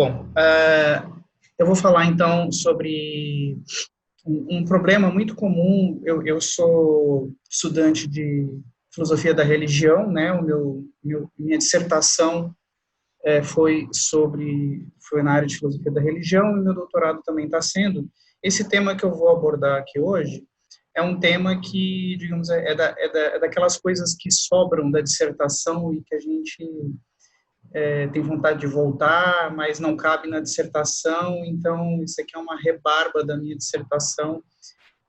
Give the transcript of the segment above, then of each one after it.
Bom, eu vou falar então sobre um problema muito comum. Eu sou estudante de filosofia da religião, né? Minha dissertação foi na área de filosofia da religião, e meu doutorado também está sendo. Esse tema que eu vou abordar aqui hoje é um tema que, digamos, é daquelas coisas que sobram da dissertação e que a gente tem vontade de voltar, mas não cabe na dissertação. Então, isso aqui é uma rebarba da minha dissertação,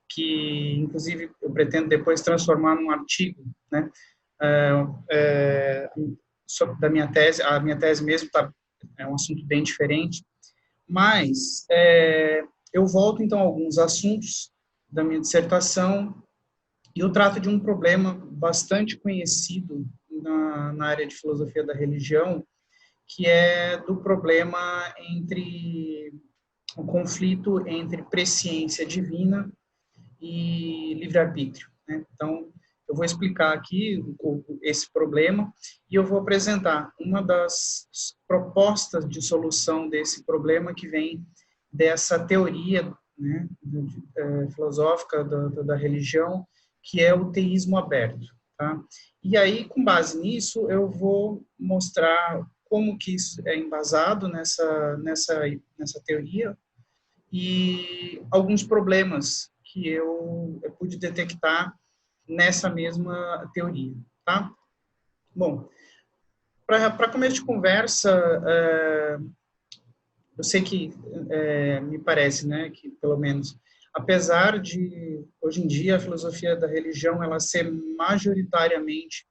que, inclusive, eu pretendo depois transformar num artigo, né? Da minha tese. A minha tese mesmo é um assunto bem diferente, mas eu volto, então, a alguns assuntos da minha dissertação, e eu trato de um problema bastante conhecido na área de filosofia da religião, que é do problema entre o conflito entre presciência divina e livre-arbítrio, né? Então, eu vou explicar aqui esse problema e eu vou apresentar uma das propostas de solução desse problema que vem dessa teoria, né, filosófica da religião, que é o teísmo aberto, tá? E aí, com base nisso, eu vou mostrar como que isso é embasado nessa teoria e alguns problemas que eu pude detectar nessa mesma teoria, tá? Bom, para começo de conversa, eu sei que, me parece, né, que pelo menos, apesar de, hoje em dia, a filosofia da religião ela ser majoritariamente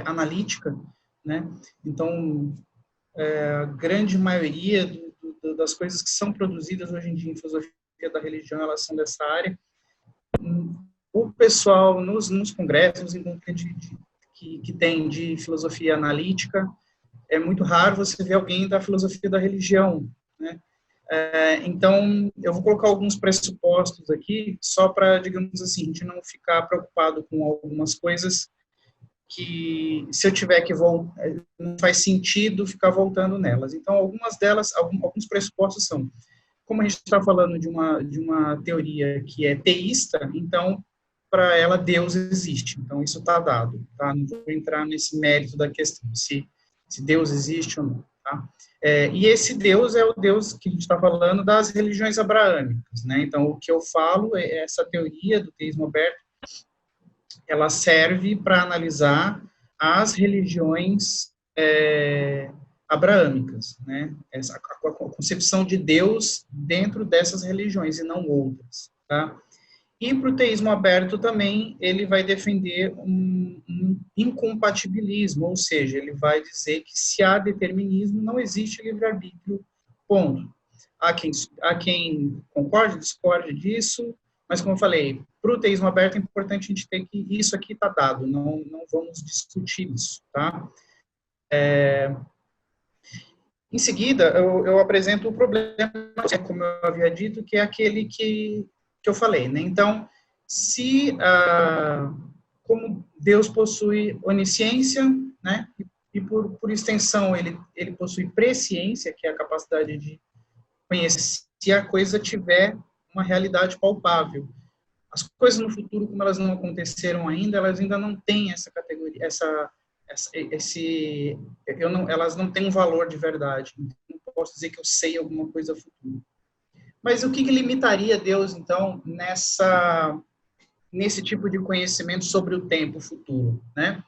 analítica, né, então, a grande maioria das coisas que são produzidas hoje em dia em filosofia da religião, elas são dessa área. O pessoal nos congressos, nos encontros que tem de filosofia analítica, é muito raro você ver alguém da filosofia da religião, né? Então, eu vou colocar alguns pressupostos aqui, só para, digamos assim, a gente não ficar preocupado com algumas coisas que, se eu tiver que voltar, não faz sentido ficar voltando nelas. Então, algumas delas, alguns pressupostos são, como a gente está falando de uma teoria que é teísta, então, para ela, Deus existe. Então, isso está dado, tá? Não vou entrar nesse mérito da questão, se Deus existe ou não, tá? E esse Deus é o Deus que a gente está falando das religiões abraâmicas, né? Então, o que eu falo é essa teoria do teísmo aberto, ela serve para analisar as religiões abraâmicas, né? A concepção de Deus dentro dessas religiões e não outras, tá? E para o teísmo aberto também, ele vai defender um incompatibilismo, ou seja, ele vai dizer que se há determinismo, não existe livre-arbítrio, ponto. Há quem concorde, discorde disso, mas, como eu falei, para o teísmo aberto é importante a gente ter que isso aqui está dado, não vamos discutir isso, tá? Em seguida, eu apresento o problema, como eu havia dito, que é aquele que eu falei, né? Então, como Deus possui onisciência, né? E por extensão, ele possui presciência, que é a capacidade de conhecer se a coisa tiver uma realidade palpável. As coisas no futuro, como elas não aconteceram ainda, elas ainda não têm essa categoria, elas não têm um valor de verdade. Não posso dizer que eu sei alguma coisa futura. Mas o que limitaria Deus, então, nesse tipo de conhecimento sobre o tempo futuro, né?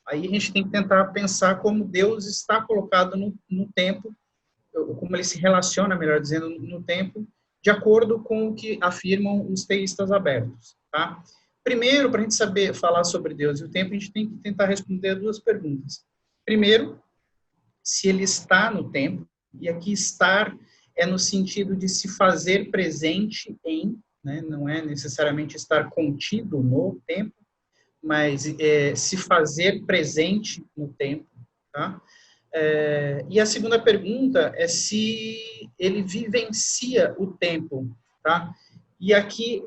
Aí a gente tem que tentar pensar como Deus está colocado no tempo, como ele se relaciona, melhor dizendo, no tempo, de acordo com o que afirmam os teístas abertos, tá? Primeiro, para a gente falar sobre Deus e o tempo, a gente tem que tentar responder duas perguntas. Primeiro, se ele está no tempo, e aqui estar é no sentido de se fazer presente em, né, não é necessariamente estar contido no tempo, mas se fazer presente no tempo, tá? E a segunda pergunta é se ele vivencia o tempo, tá? E aqui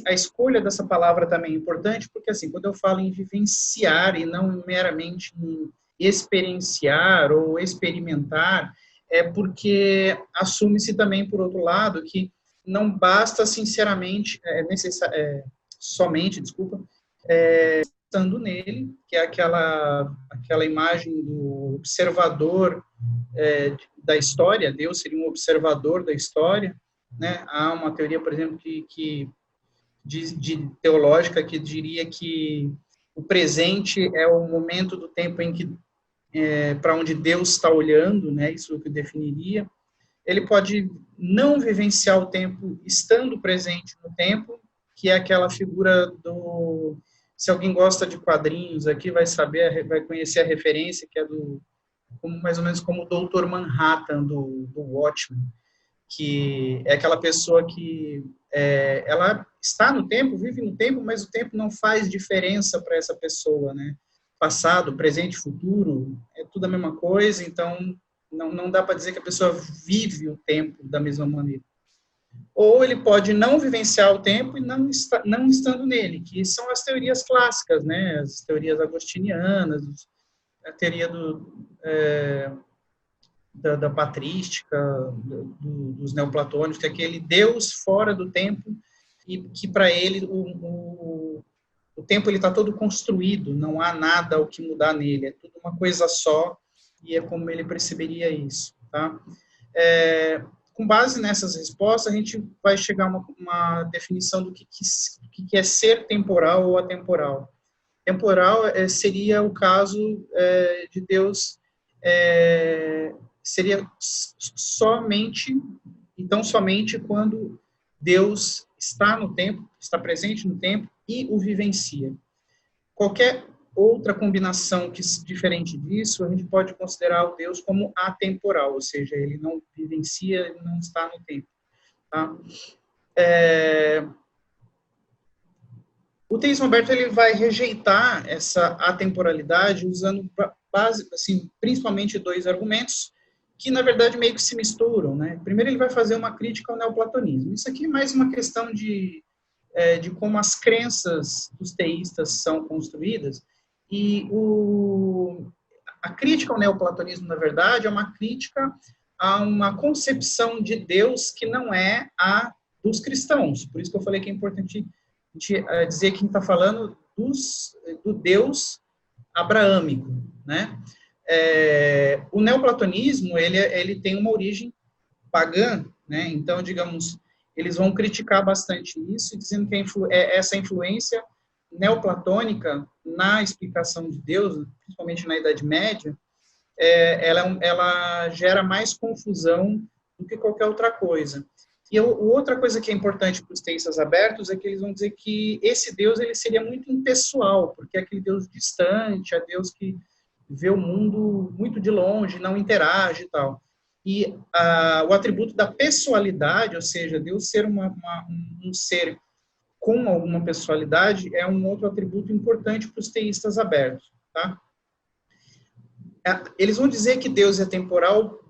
a escolha dessa palavra também é importante, porque assim, quando eu falo em vivenciar e não meramente em experienciar ou experimentar, é porque assume-se também, por outro lado, que não basta, sinceramente, somente, desculpa, estando nele, que é aquela imagem do observador da história. Deus seria um observador da história, né? Há uma teoria, por exemplo, de teológica que diria que o presente é o momento do tempo em que para onde Deus está olhando, né? Isso é o que definiria. Ele pode não vivenciar o tempo estando presente no tempo, que é aquela figura do... Se alguém gosta de quadrinhos aqui, vai saber, vai conhecer a referência, que é mais ou menos como o Dr. Manhattan, do Watchmen, que é aquela pessoa que ela está no tempo, vive no tempo, mas o tempo não faz diferença para essa pessoa, né? Passado, presente, futuro, é tudo a mesma coisa, então não dá para dizer que a pessoa vive o tempo da mesma maneira. Ou ele pode não vivenciar o tempo e não estando nele, que são as teorias clássicas, né? As teorias agostinianas, a teoria da patrística, dos neoplatônicos, que é aquele Deus fora do tempo e que para ele o tempo ele está todo construído, não há nada o que mudar nele, é tudo uma coisa só e é como ele perceberia isso, tá? Com base nessas respostas, a gente vai chegar a uma definição do que é ser temporal ou atemporal. Temporal seria o caso de Deus, seria somente, então somente quando Deus está no tempo, está presente no tempo e o vivencia. Qualquer outra combinação diferente disso, a gente pode considerar o Deus como atemporal, ou seja, ele não vivencia, ele não está no tempo. Tá? O teísmo aberto ele vai rejeitar essa atemporalidade usando assim, principalmente dois argumentos que, na verdade, meio que se misturam. Né? Primeiro, ele vai fazer uma crítica ao neoplatonismo. Isso aqui é mais uma questão de como as crenças dos teístas são construídas. E a crítica ao neoplatonismo, na verdade, é uma crítica a uma concepção de Deus que não é a dos cristãos. Por isso que eu falei que é importante dizer que a gente está falando do Deus abraâmico, né? O neoplatonismo ele tem uma origem pagã, né? Então, digamos, eles vão criticar bastante isso, dizendo que essa influência neoplatônica na explicação de Deus, principalmente na Idade Média, ela gera mais confusão do que qualquer outra coisa. E outra coisa que é importante para os teístas abertos é que eles vão dizer que esse Deus ele seria muito impessoal, porque é aquele Deus distante, é Deus que vê o mundo muito de longe, não interage e tal. E o atributo da pessoalidade, ou seja, Deus ser um ser com alguma pessoalidade, é um outro atributo importante para os teístas abertos. Tá? Eles vão dizer que Deus é temporal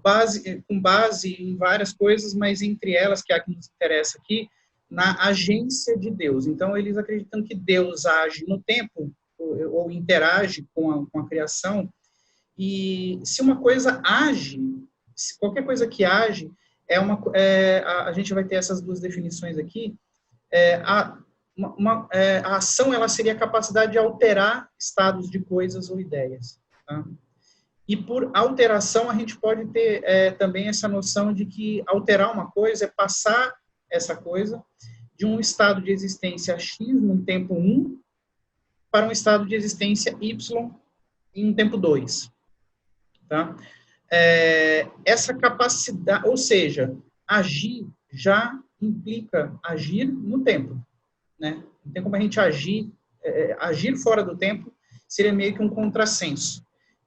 com base em várias coisas, mas entre elas, que é a que nos interessa aqui, na agência de Deus. Então, eles acreditam que Deus age no tempo, ou interage com a criação, e se uma coisa age, qualquer coisa que age, a gente vai ter essas duas definições aqui. A ação ela seria a capacidade de alterar estados de coisas ou ideias. Tá? E por alteração, a gente pode ter também essa noção de que alterar uma coisa é passar essa coisa de um estado de existência X num tempo 1 para um estado de existência Y em um tempo 2. Tá? Essa capacidade, ou seja, agir já implica agir no tempo. Né? Não tem como a gente agir fora do tempo seria meio que um contrassenso.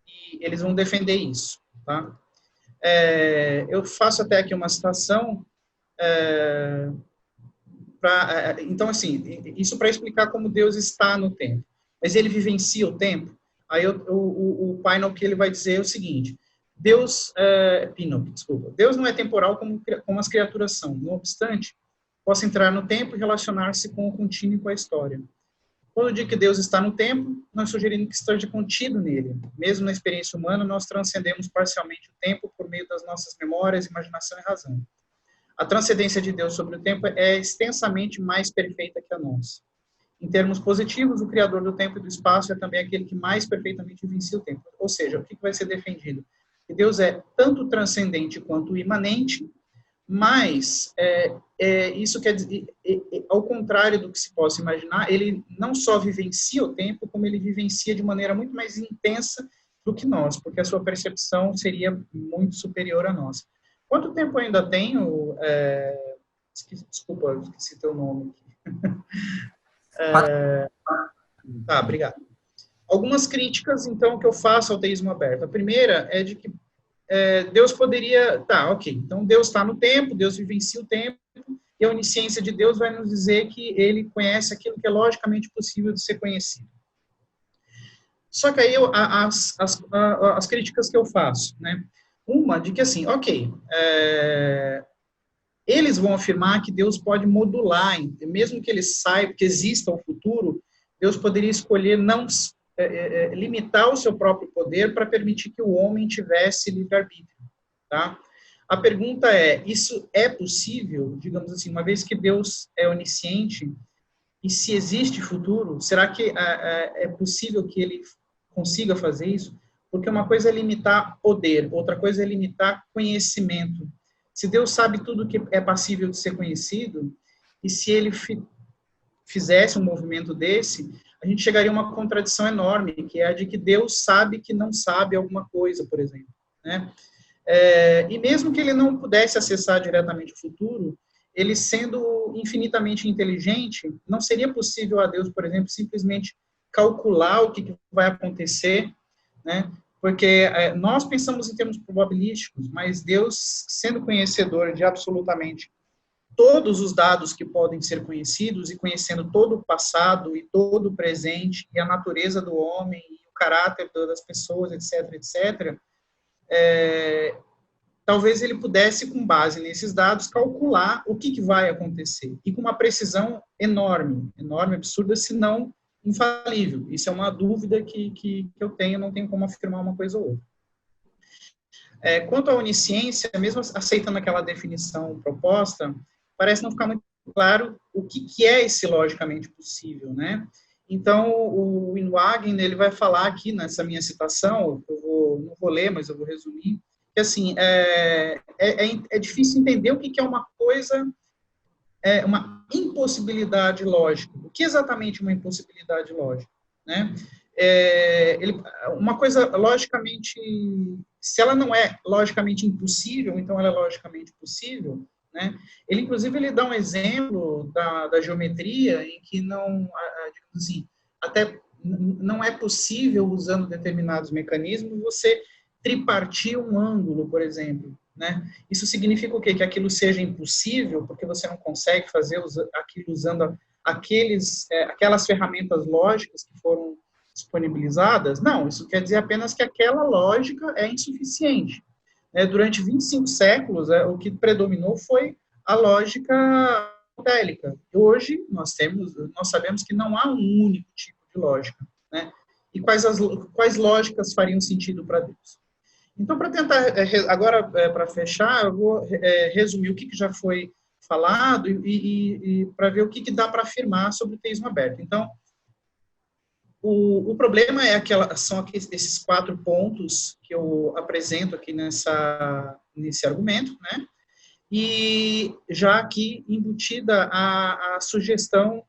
E eles vão defender isso. Tá? Eu faço até aqui uma citação. Então, assim, isso para explicar como Deus está no tempo. Mas ele vivencia o tempo. Aí o Pinnock ele vai dizer o seguinte: Deus não é temporal como as criaturas são. Não obstante, possa entrar no tempo e relacionar-se com o contínuo e com a história. Quando eu digo que Deus está no tempo, nós sugerimos que esteja contido nele. Mesmo na experiência humana, nós transcendemos parcialmente o tempo por meio das nossas memórias, imaginação e razão. A transcendência de Deus sobre o tempo é extensamente mais perfeita que a nossa. Em termos positivos, o Criador do tempo e do espaço é também aquele que mais perfeitamente vencia o tempo. Ou seja, o que vai ser defendido? Que Deus é tanto transcendente quanto imanente, mas isso quer dizer, ao contrário do que se possa imaginar, ele não só vivencia o tempo, como ele vivencia de maneira muito mais intensa do que nós, porque a sua percepção seria muito superior à nossa. Quanto tempo eu ainda tenho? Desculpa, eu esqueci teu nome aqui. Tá, obrigado. Algumas críticas, então, que eu faço ao teísmo aberto. A primeira é de que Deus poderia... Tá, ok. Então, Deus está no tempo, Deus vivencia o tempo, e a onisciência de Deus vai nos dizer que ele conhece aquilo que é logicamente possível de ser conhecido. Só que aí, as críticas que eu faço, né? Uma, de que assim, ok, eles vão afirmar que Deus pode modular, mesmo que eles saibam que exista o futuro, Deus poderia escolher não limitar o seu próprio poder para permitir que o homem tivesse livre-arbítrio, tá? A pergunta é, isso é possível, digamos assim, uma vez que Deus é onisciente, e se existe futuro, será que é possível que ele consiga fazer isso? Porque uma coisa é limitar poder, outra coisa é limitar conhecimento. Se Deus sabe tudo que é passível de ser conhecido, e se ele fizesse um movimento desse, a gente chegaria a uma contradição enorme, que é a de que Deus sabe que não sabe alguma coisa, por exemplo, né? E mesmo que ele não pudesse acessar diretamente o futuro, ele sendo infinitamente inteligente, não seria possível a Deus, por exemplo, simplesmente calcular o que vai acontecer, né? Porque nós pensamos em termos probabilísticos, mas Deus, sendo conhecedor de absolutamente todos os dados que podem ser conhecidos e conhecendo todo o passado e todo o presente e a natureza do homem e o caráter das pessoas, etc., etc., talvez ele pudesse, com base nesses dados, calcular o que vai acontecer e com uma precisão enorme, absurda, se não infalível. Isso é uma dúvida que eu tenho, não tenho como afirmar uma coisa ou outra. Quanto à onisciência, mesmo aceitando aquela definição proposta, parece não ficar muito claro o que é esse logicamente possível, né? Então, o Inwagen, ele vai falar aqui nessa minha citação, não vou ler, mas eu vou resumir, que assim, é difícil entender o que é uma coisa, uma impossibilidade lógica. O que é exatamente uma impossibilidade lógica, né? Uma coisa logicamente, se ela não é logicamente impossível, então ela é logicamente possível, né? Ele, inclusive, ele dá um exemplo da geometria em que não, digamos assim, até não é possível, usando determinados mecanismos, você tripartir um ângulo, por exemplo, né? Isso significa o quê? Que aquilo seja impossível, porque você não consegue fazer aquilo usando aquelas ferramentas lógicas que foram disponibilizadas? Não, isso quer dizer apenas que aquela lógica é insuficiente. Durante 25 séculos, o que predominou foi a lógica aristotélica. Hoje, nós sabemos que não há um único tipo de lógica, né? E quais lógicas fariam sentido para Deus? Então, para tentar, agora, para fechar, eu vou resumir o que já foi falado e para ver o que dá para afirmar sobre o teísmo aberto. Então, o problema são esses 4 pontos que eu apresento aqui nesse argumento, né? E já aqui embutida a sugestão,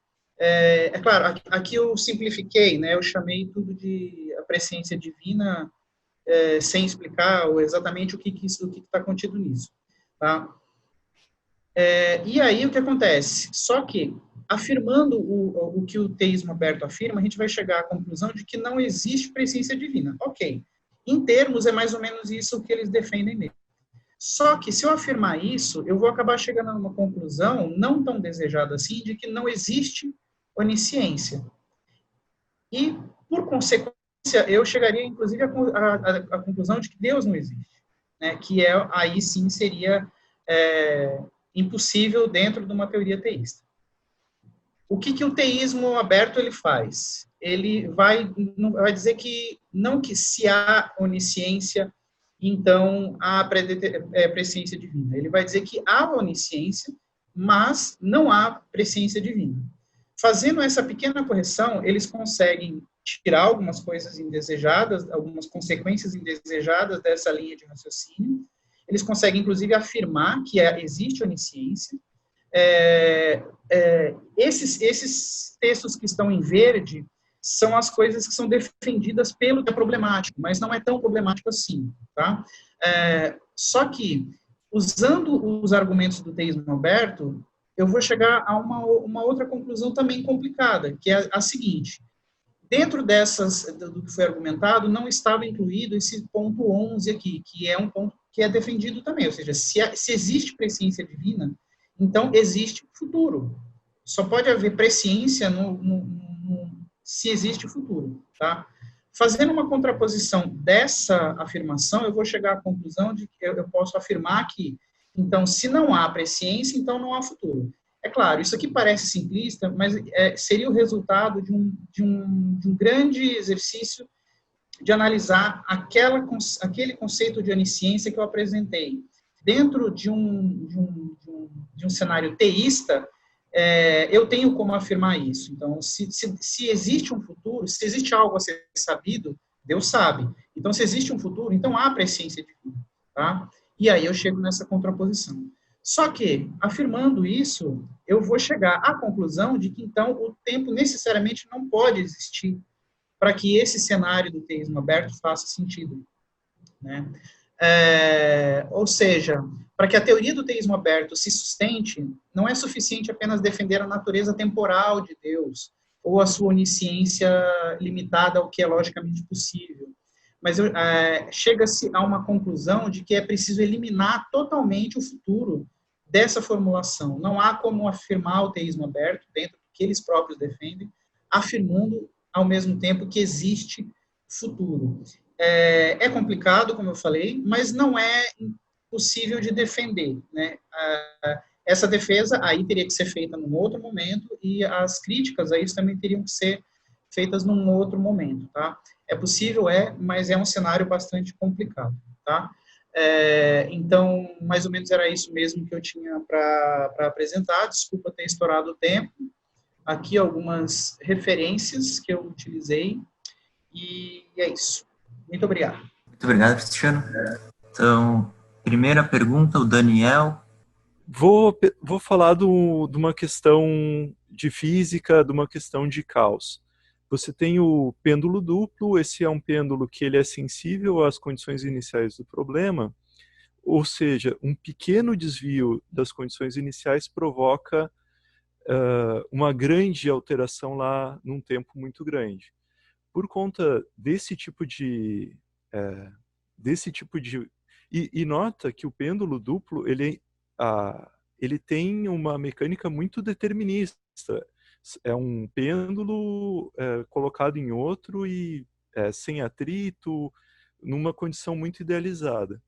claro, aqui eu simplifiquei, né? Eu chamei tudo de a presciência divina, sem explicar exatamente o que está contido nisso, tá? E aí o que acontece? Só que, afirmando o que o teísmo aberto afirma, a gente vai chegar à conclusão de que não existe presciência divina. Ok. Em termos, é mais ou menos isso que eles defendem mesmo. Só que, se eu afirmar isso, eu vou acabar chegando a uma conclusão, não tão desejada assim, de que não existe onisciência. E, por consequência, eu chegaria, inclusive, à conclusão de que Deus não existe, né? Que aí sim seria impossível dentro de uma teoria teísta. O que o teísmo aberto ele faz? Ele vai dizer que não que se há onisciência, então há presciência divina. Ele vai dizer que há onisciência, mas não há presciência divina. Fazendo essa pequena correção, eles conseguem tirar algumas coisas indesejadas, algumas consequências indesejadas dessa linha de raciocínio. Eles conseguem, inclusive, afirmar que existe onisciência. Esses textos que estão em verde são as coisas que são defendidas pelo que é problemático, mas não é tão problemático assim, tá? Só que, usando os argumentos do teísmo aberto, eu vou chegar a uma outra conclusão também complicada, que é a seguinte: dentro do que foi argumentado, não estava incluído esse ponto 11 aqui, que é um ponto que é defendido também, ou seja, se existe presciência divina, então existe futuro. Só pode haver presciência se existe futuro, tá? Fazendo uma contraposição dessa afirmação, eu vou chegar à conclusão de que eu posso afirmar que, então, se não há presciência, então não há futuro. É claro, isso aqui parece simplista, mas seria o resultado de um grande exercício de analisar aquele conceito de onisciência que eu apresentei. Dentro de um cenário teísta, eu tenho como afirmar isso. Então, se existe um futuro, se existe algo a ser sabido, Deus sabe. Então, se existe um futuro, então há presciência divina. Tá? E aí eu chego nessa contraposição. Só que, afirmando isso, eu vou chegar à conclusão de que, então, o tempo necessariamente não pode existir para que esse cenário do teísmo aberto faça sentido. Né? Ou seja, para que a teoria do teísmo aberto se sustente, não é suficiente apenas defender a natureza temporal de Deus, ou a sua onisciência limitada ao que é logicamente possível. Mas chega-se a uma conclusão de que é preciso eliminar totalmente o futuro dessa formulação. Não há como afirmar o teísmo aberto, dentro do que eles próprios defendem, afirmando, ao mesmo tempo, que existe futuro. É complicado, como eu falei, mas não é impossível de defender. Né? Essa defesa aí teria que ser feita num outro momento e as críticas a isso também teriam que ser feitas num outro momento. Tá? É possível, mas é um cenário bastante complicado. Tá? Então, mais ou menos era isso mesmo que eu tinha para apresentar. Desculpa ter estourado o tempo. Aqui algumas referências que eu utilizei e é isso. Muito obrigado. Muito obrigado, Cristiano. Então, primeira pergunta, o Daniel. Vou falar de uma questão de física, de uma questão de caos. Você tem o pêndulo duplo, esse é um pêndulo que ele é sensível às condições iniciais do problema, ou seja, um pequeno desvio das condições iniciais provoca uma grande alteração lá num tempo muito grande. Por conta desse tipo de... E nota que o pêndulo duplo, ele tem uma mecânica muito determinista. É um pêndulo colocado em outro e sem atrito, numa condição muito idealizada.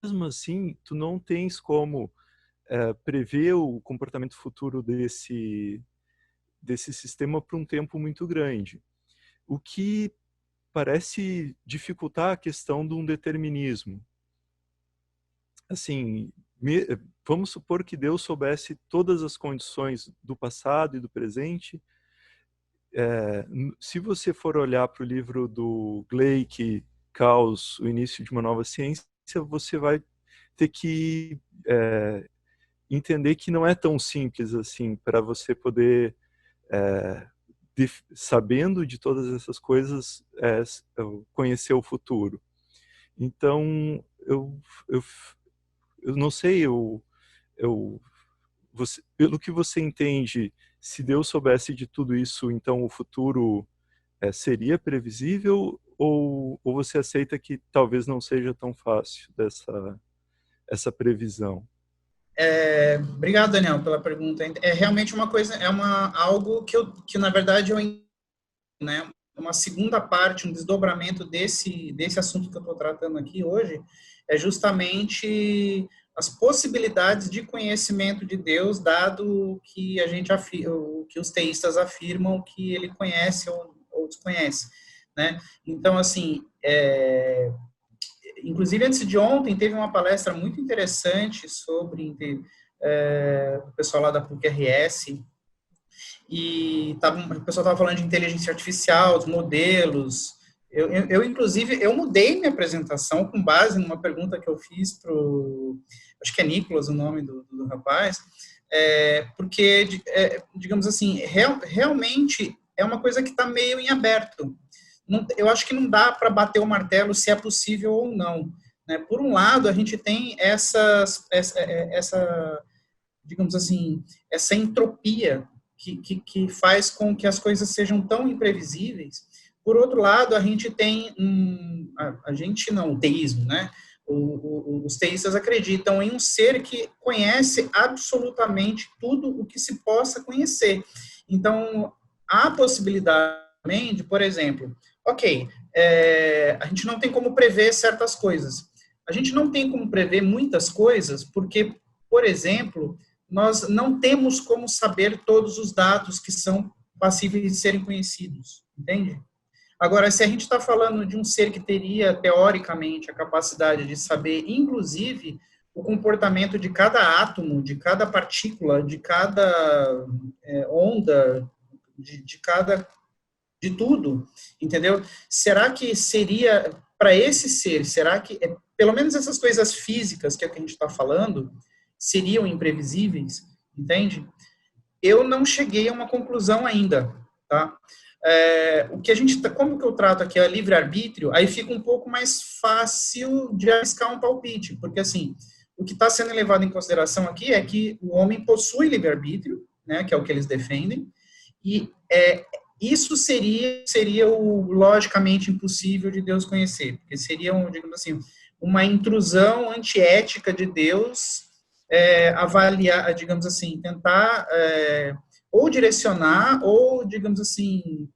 Mesmo assim, tu não tens como prever o comportamento futuro desse sistema por um tempo muito grande. O que parece dificultar a questão de um determinismo. Assim, vamos supor que Deus soubesse todas as condições do passado e do presente. Se você for olhar para o livro do Gleick, Caos, o início de uma nova ciência, você vai ter que entender que não é tão simples assim para você poder, sabendo de todas essas coisas, conhecer o futuro. Então, eu não sei, pelo que você entende, se Deus soubesse de tudo isso, então o futuro seria previsível, ou você aceita que talvez não seja tão fácil essa previsão? Obrigado, Daniel, pela pergunta. É realmente uma coisa, algo que na verdade né, uma segunda parte, um desdobramento desse assunto que eu estou tratando aqui hoje, é justamente as possibilidades de conhecimento de Deus, dado o que a gente o que os teístas afirmam que ele conhece ou desconhece, né? Então, assim, inclusive antes de ontem teve uma palestra muito interessante sobre o pessoal lá da PUC-RS, e o pessoal estava falando de inteligência artificial, os modelos. Inclusive, eu mudei minha apresentação com base numa pergunta que eu fiz acho que é Nicolas o nome do rapaz, porque, digamos assim, realmente é uma coisa que está meio em aberto. Eu acho que não dá para bater o martelo se é possível ou não, né? Por um lado, a gente tem essa, digamos assim, essa entropia que faz com que as coisas sejam tão imprevisíveis. Por outro lado, a gente tem o teísmo, né? Os teístas acreditam em um ser que conhece absolutamente tudo o que se possa conhecer. Então, há possibilidade também de, por exemplo, a gente não tem como prever certas coisas. A gente não tem como prever muitas coisas porque, por exemplo, nós não temos como saber todos os dados que são passíveis de serem conhecidos, entende? Agora, se a gente está falando de um ser que teria, teoricamente, a capacidade de saber, inclusive, o comportamento de cada átomo, de cada partícula, de cada onda, de tudo, entendeu? Será que seria, para esse ser, será que, pelo menos essas coisas físicas que é o que a gente está falando, seriam imprevisíveis, entende? Eu não cheguei a uma conclusão ainda, tá? O que como que eu trato aqui é livre-arbítrio, aí fica um pouco mais fácil de arriscar um palpite, porque assim, o que está sendo levado em consideração aqui é que o homem possui livre-arbítrio, né, que é o que eles defendem, e isso seria o logicamente impossível de Deus conhecer, porque seria, digamos assim, uma intrusão antiética de Deus, avaliar, digamos assim, tentar ou direcionar, ou, digamos assim,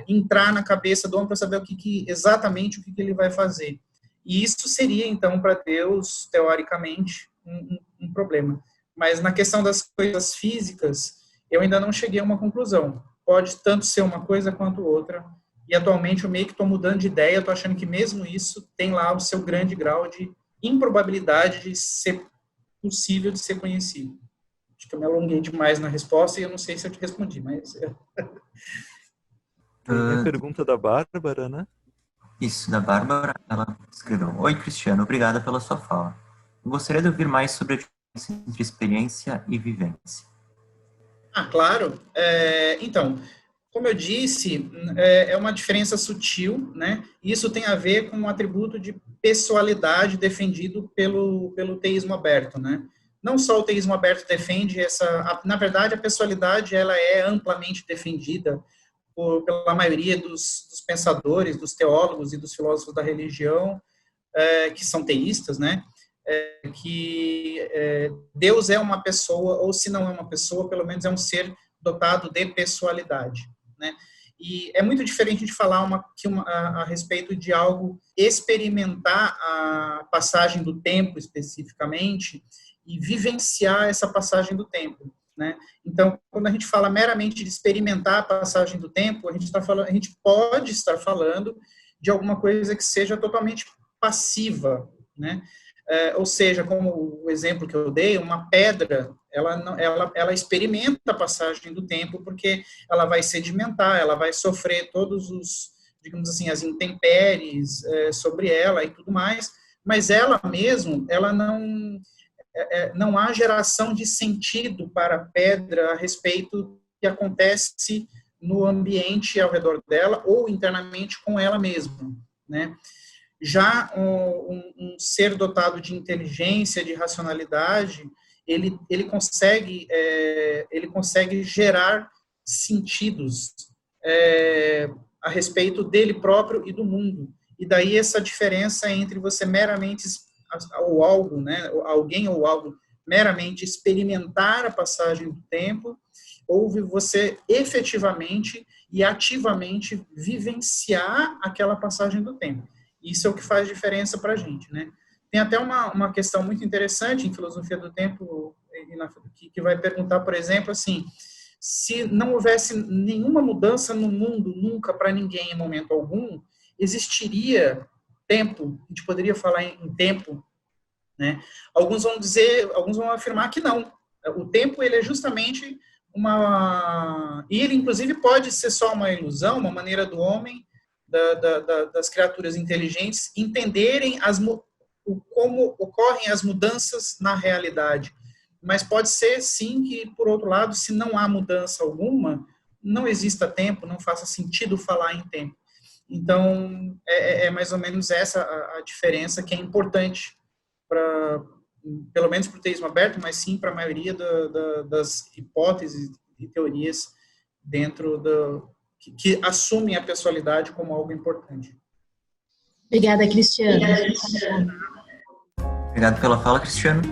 entrar na cabeça do homem para saber exatamente o que ele vai fazer. E isso seria, então, para Deus, teoricamente, um problema. Mas na questão das coisas físicas, eu ainda não cheguei a uma conclusão. Pode tanto ser uma coisa quanto outra. E atualmente eu meio que estou mudando de ideia, estou achando que mesmo isso tem lá o seu grande grau de improbabilidade de ser possível de ser conhecido. Acho que eu me alonguei demais na resposta e eu não sei se eu te respondi, mas... Tem a pergunta da Bárbara, né? Isso, da Bárbara. Ela escreveu: Oi, Cristiano, obrigada pela sua fala. Eu gostaria de ouvir mais sobre a diferença entre experiência e vivência. Claro. Então, como eu disse, é uma diferença sutil, né? Isso tem a ver com um atributo de pessoalidade defendido pelo teísmo aberto, né? Não só o teísmo aberto defende na verdade, a pessoalidade ela é amplamente defendida pela maioria dos pensadores, dos teólogos e dos filósofos da religião, que são teístas, né? Que Deus é uma pessoa, ou se não é uma pessoa, pelo menos é um ser dotado de pessoalidade, né? E é muito diferente de falar a respeito de algo, experimentar a passagem do tempo especificamente e vivenciar essa passagem do tempo, né? Então, quando a gente fala meramente de experimentar a passagem do tempo, a gente pode estar falando de alguma coisa que seja totalmente passiva, né? Ou seja, como o exemplo que eu dei, uma pedra, ela experimenta a passagem do tempo porque ela vai sedimentar, ela vai sofrer todos digamos assim, as intempéries sobre ela e tudo mais, mas ela mesmo, ela não há geração de sentido para a pedra a respeito do que acontece no ambiente ao redor dela ou internamente com ela mesma, né? Já um ser dotado de inteligência, de racionalidade, ele consegue gerar sentidos a respeito dele próprio e do mundo. E daí essa diferença entre você meramente ou algo, né, alguém ou algo meramente experimentar a passagem do tempo, ou você efetivamente e ativamente vivenciar aquela passagem do tempo. Isso é o que faz diferença para a gente, né? Tem até uma questão muito interessante em filosofia do tempo, que vai perguntar, por exemplo, assim, se não houvesse nenhuma mudança no mundo, nunca, para ninguém, em momento algum, existiria tempo? A gente poderia falar em tempo, né? Alguns vão afirmar que não. O tempo, ele é justamente e ele, inclusive, pode ser só uma ilusão, uma maneira do homem, das criaturas inteligentes, entenderem como ocorrem as mudanças na realidade. Mas pode ser, sim, que, por outro lado, se não há mudança alguma, não exista tempo, não faça sentido falar em tempo. Então, é mais ou menos essa a diferença que é importante, pelo menos para o teísmo aberto, mas sim para a maioria das hipóteses e teorias que assumem a pessoalidade como algo importante. Obrigada, Cristiano. Obrigado pela fala, Cristiano.